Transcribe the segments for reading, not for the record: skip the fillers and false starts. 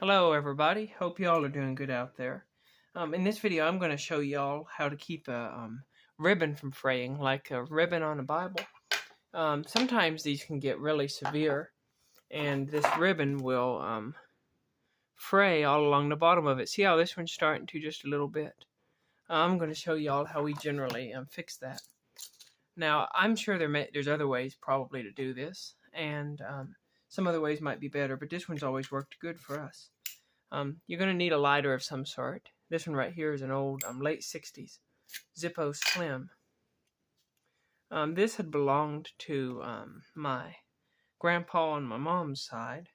Hello everybody, hope y'all are doing good out there. In this video I'm going to show y'all how to keep a ribbon from fraying, like a ribbon on a Bible. Sometimes these can get really severe and this ribbon will fray all along the bottom of it. See how this one's starting to just a little bit? I'm going to show y'all how we generally fix that. Now I'm sure there's other ways probably to do this, and some other ways might be better, but this one's always worked good for us. You're going to need a lighter of some sort. This one right here is an old late 60s Zippo Slim. This had belonged to my grandpa on my mom's side,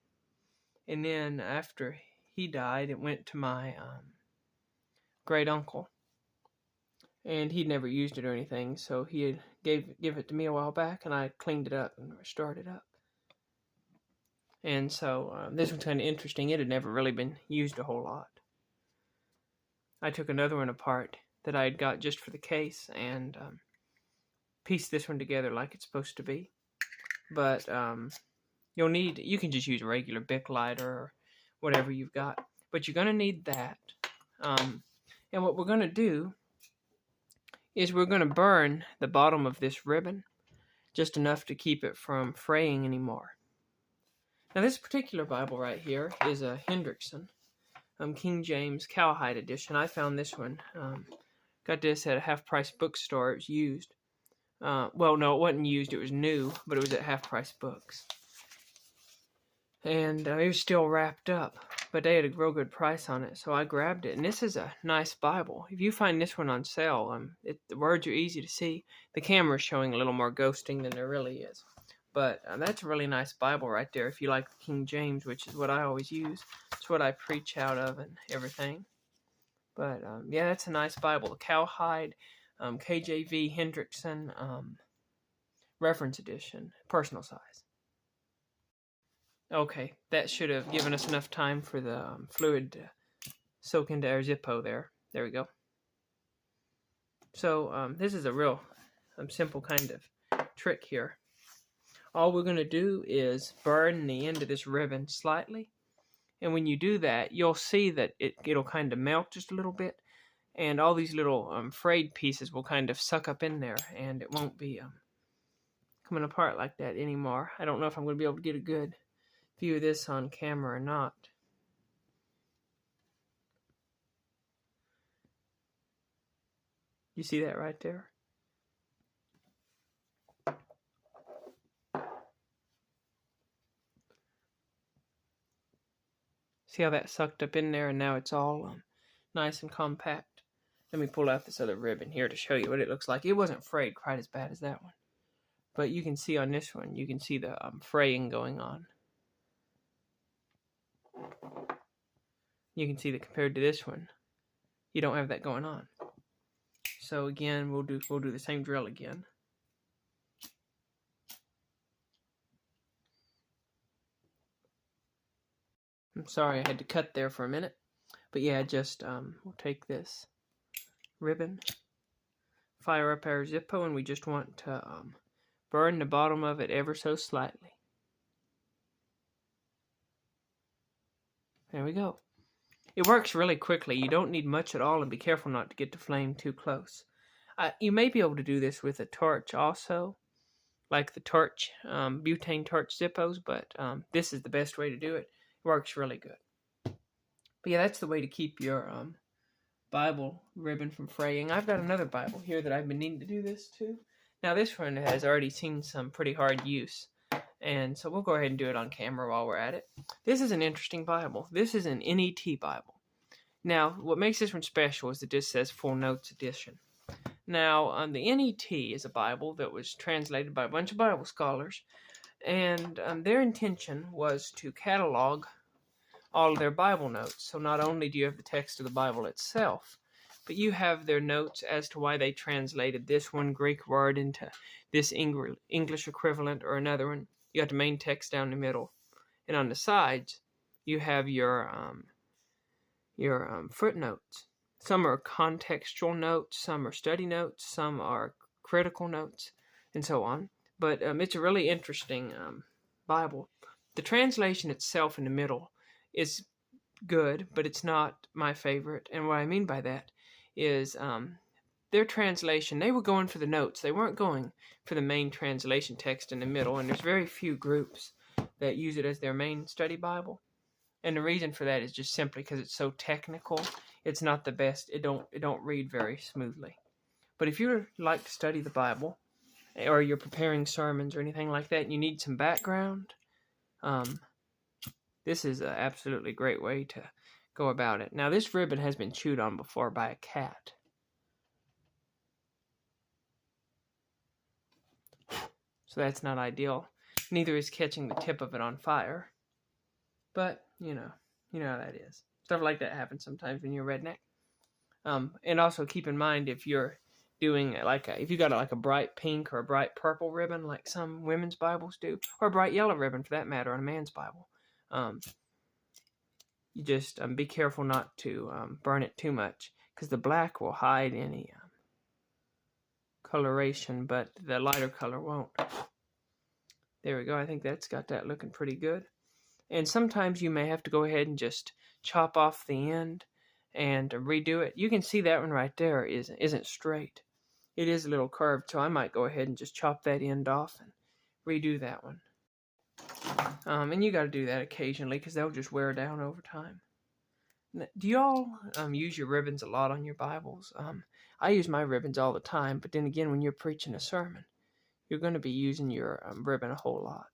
and then after he died it went to my great uncle, and he'd never used it or anything, so he had gave it to me a while back, and I cleaned it up and restored it up. And so this one's kind of interesting. It had never really been used a whole lot. I took another one apart that I had got just for the case and pieced this one together like it's supposed to be. But you can just use a regular Bic lighter or whatever you've got. But you're going to need that. And what we're going to do is we're going to burn the bottom of this ribbon just enough to keep it from fraying anymore. Now this particular Bible right here is a Hendrickson, King James Cowhide edition. I found this one. Got this at a half-price bookstore. It was used. Well, no, it wasn't used. It was new, but it was at half-price books. And it was still wrapped up, but they had a real good price on it, so I grabbed it. And this is a nice Bible. If you find this one on sale, the words are easy to see. The camera is showing a little more ghosting than there really is. But that's a really nice Bible right there if you like the King James, which is what I always use. It's what I preach out of and everything. But yeah, that's a nice Bible. The Cowhide, KJV Hendrickson Reference Edition, personal size. Okay, that should have given us enough time for the fluid to soak into our Zippo there. There we go. So this is a real simple kind of trick here. All we're going to do is burn the end of this ribbon slightly. And when you do that, you'll see that it'll kind of melt just a little bit. And all these little frayed pieces will kind of suck up in there. And it won't be coming apart like that anymore. I don't know if I'm going to be able to get a good view of this on camera or not. You see that right there? See how that sucked up in there, and now it's all nice and compact. Let me pull out this other ribbon here to show you what it looks like. It wasn't frayed quite as bad as that one, but you can see on this one, you can see the fraying going on. You can see that compared to this one, you don't have that going on. So again, we'll do the same drill again. I'm sorry I had to cut there for a minute, but yeah, just we'll take this ribbon, fire up our Zippo, and we just want to burn the bottom of it ever so slightly. There we go. It works really quickly. You don't need much at all, and be careful not to get the flame too close. You may be able to do this with a torch also, like the torch, butane torch Zippos, but this is the best way to do it. Works really good. But yeah, that's the way to keep your Bible ribbon from fraying. I've got another Bible here that I've been needing to do this too. Now this one has already seen some pretty hard use, and so we'll go ahead and do it on camera while we're at it. This is an interesting Bible. This is an NET Bible. Now what makes this one special is that this says Full Notes Edition. Now the NET is a Bible that was translated by a bunch of Bible scholars, and their intention was to catalog all of their Bible notes. So not only do you have the text of the Bible itself, but you have their notes as to why they translated this one Greek word into this English equivalent or another one. You got the main text down the middle, and on the sides you have your footnotes. Some are contextual notes, some are study notes, some are critical notes, and so on. But it's a really interesting Bible. The translation itself in the middle is good, but it's not my favorite. And what I mean by that is their translation, they were going for the notes. They weren't going for the main translation text in the middle, and there's very few groups that use it as their main study Bible. And the reason for that is just simply because it's so technical. It's not the best. It don't read very smoothly. But if you like to study the Bible, or you're preparing sermons or anything like that, and you need some background, this is an absolutely great way to go about it. Now, this ribbon has been chewed on before by a cat. So that's not ideal. Neither is catching the tip of it on fire. But, you know how that is. Stuff like that happens sometimes when you're a redneck. And also keep in mind, if you're doing if you got a bright pink or a bright purple ribbon like some women's Bibles do, or a bright yellow ribbon for that matter on a man's Bible, you just be careful not to burn it too much, because the black will hide any coloration, but the lighter color won't. There we go. I think that's got that looking pretty good. And sometimes you may have to go ahead and just chop off the end and redo it. You can see that one right there isn't straight. It is a little curved, so I might go ahead and just chop that end off and redo that one. And you got to do that occasionally, because they'll just wear down over time. Do y'all use your ribbons a lot on your Bibles? I use my ribbons all the time, but then again, when you're preaching a sermon, you're going to be using your ribbon a whole lot.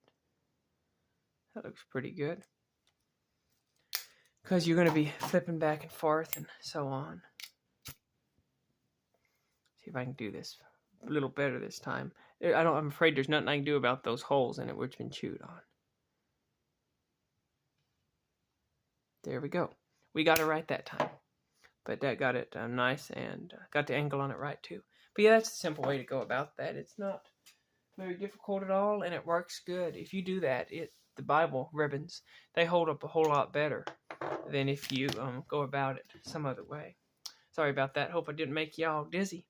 That looks pretty good, because you're going to be flipping back and forth and so on. See if I can do this a little better this time. I'm afraid there's nothing I can do about those holes in it which have been chewed on. There we go. We got it right that time. But that got it nice, and got the angle on it right too. But yeah, that's a simple way to go about that. It's not very difficult at all, and it works good. If you do that, the Bible ribbons, they hold up a whole lot better than if you go about it some other way. Sorry about that. Hope I didn't make y'all dizzy.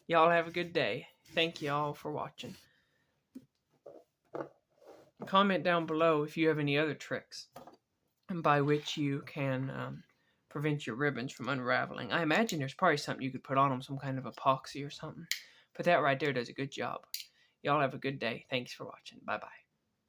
Y'all have a good day. Thank y'all for watching. Comment down below if you have any other tricks by which you can prevent your ribbons from unraveling. I imagine there's probably something you could put on them, some kind of epoxy or something. But that right there does a good job. Y'all have a good day. Thanks for watching. Bye-bye.